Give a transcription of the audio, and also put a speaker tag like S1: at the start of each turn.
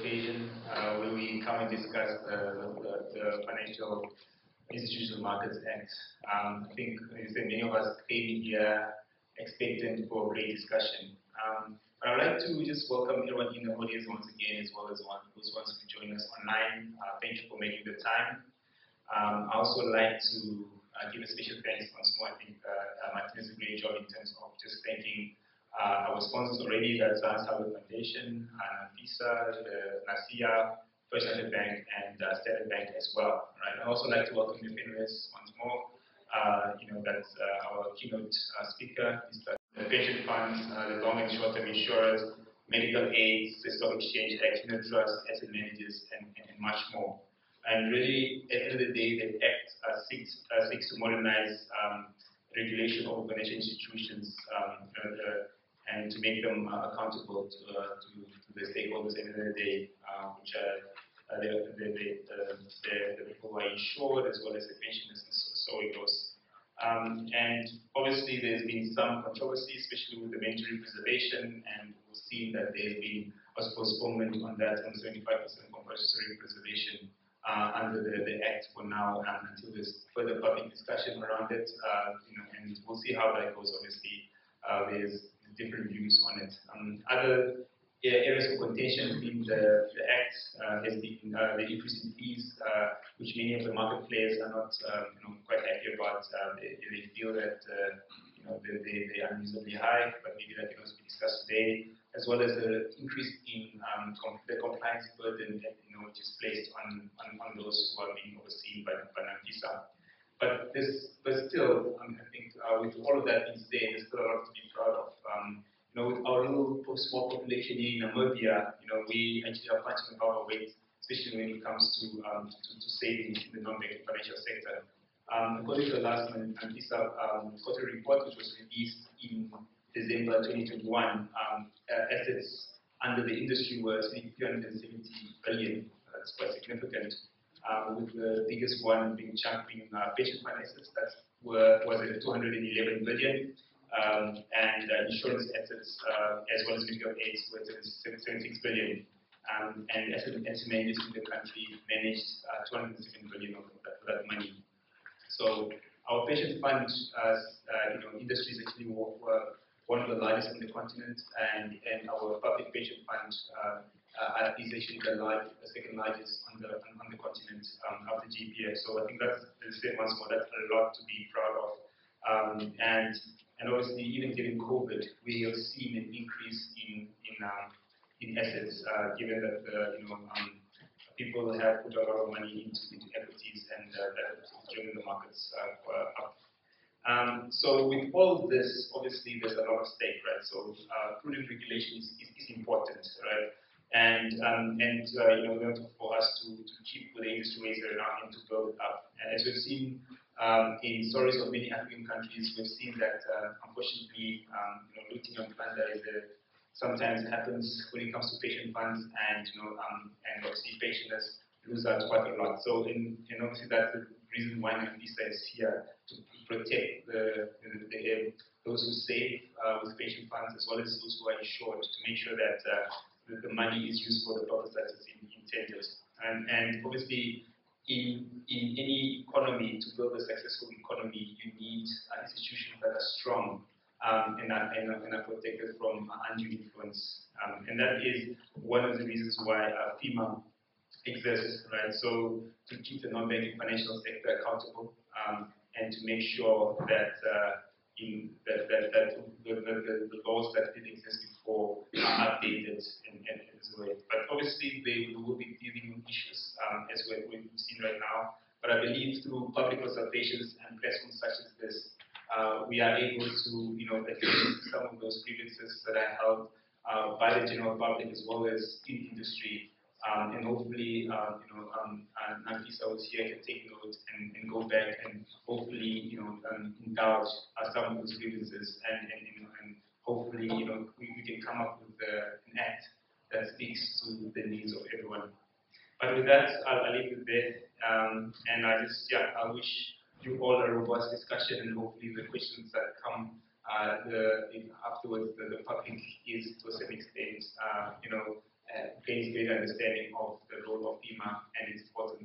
S1: occasion where we come and discuss the Financial Institutional Markets Act. I think many of us came here expectant for a great discussion. But I'd like to just welcome everyone in the audience once again, as well as those ones who join us online. Thank you for making the time. I also like to give a special thanks once more. I think Martin does a great job in terms of just thanking our sponsors already, that's Jesaya Foundation, FISA, Jesaya, First-National Bank, and Standard Bank as well. Right? I'd also like to welcome the panelists once more. That's our keynote speaker, the pension funds, the long and short-term insurers, medical aids, the stock exchange, unit trusts, asset managers, and much more. And really, at the end of the day, the Act seeks to modernize regulation of financial institutions and to make them accountable to the stakeholders at the end of the day, which are the people who are insured as well as the pensioners, and so it goes. And obviously, there's been some controversy, especially with the mandatory preservation, and we've seen that there's been a postponement on that, on 75% compulsory preservation under the Act for now, until there's further public discussion around it. And we'll see how that goes. Obviously, there's different views on it. Other areas of contention in the Act has been the increase in fees, which many of the market players are not quite happy about. They feel that they are unreasonably high, but maybe that can also be discussed today, as well as the increase in the compliance burden which is placed on those who are being overseen by FIMA. But still, I think with all of that being said, there's still a lot to be proud of. With our little small population here in Namibia, we actually are punching above our weight, especially when it comes to savings in the non-banking financial sector. According to the last FIMA quarterly report, which was released in December 2021, assets under the industry were 370 billion. That's quite significant. With the biggest one being chunk being pension fund assets, that was at 211 billion. And insurance assets, as well as medical aids, were at 76 billion. And asset managers in the country managed 207 billion of that money. So our pension fund industry is actually one of the largest on the continent, and our public pension fund is actually the second largest on the continent after GPF. So I think that's, as I said once more, that's a lot to be proud of. And obviously, even during COVID, we have seen an increase in assets, given that people have put a lot of money into equities, and that has driven the markets up. So with all this, obviously, there's a lot of stake, right? So prudent regulation is important, right? And for us to keep with the industry ways around and to build it up. And as we've seen in stories of many African countries, we've seen that unfortunately, looting and plunder sometimes happens when it comes to pension funds, and obviously pensioners lose out quite a lot. So and obviously that's the reason why FISA is here, to protect those who save with pension funds, as well as those who are insured, to make sure that the money is used for the purpose that it's intended. And obviously, in any economy, to build a successful economy, you need institutions that are strong and are protected from undue influence. And that is one of the reasons why FIMA exists, right? So to keep the non-banking financial sector accountable, and to make sure that the laws that did exist before are updated in this way. But obviously, they will be dealing with issues as we've seen right now. But I believe through public consultations and platforms such as this, we are able to address some of those grievances that are held by the general public as well as in industry. And hopefully, Nafisa was here to take note and go back and hopefully, indulge some of those grievances, and hopefully, we can come up with an act that speaks to the needs of everyone. But with that, I'll leave it there, and I wish you all a robust discussion, and hopefully the questions that come afterwards, the public is to a certain extent, gains greater understanding of the role of FIMA and its importance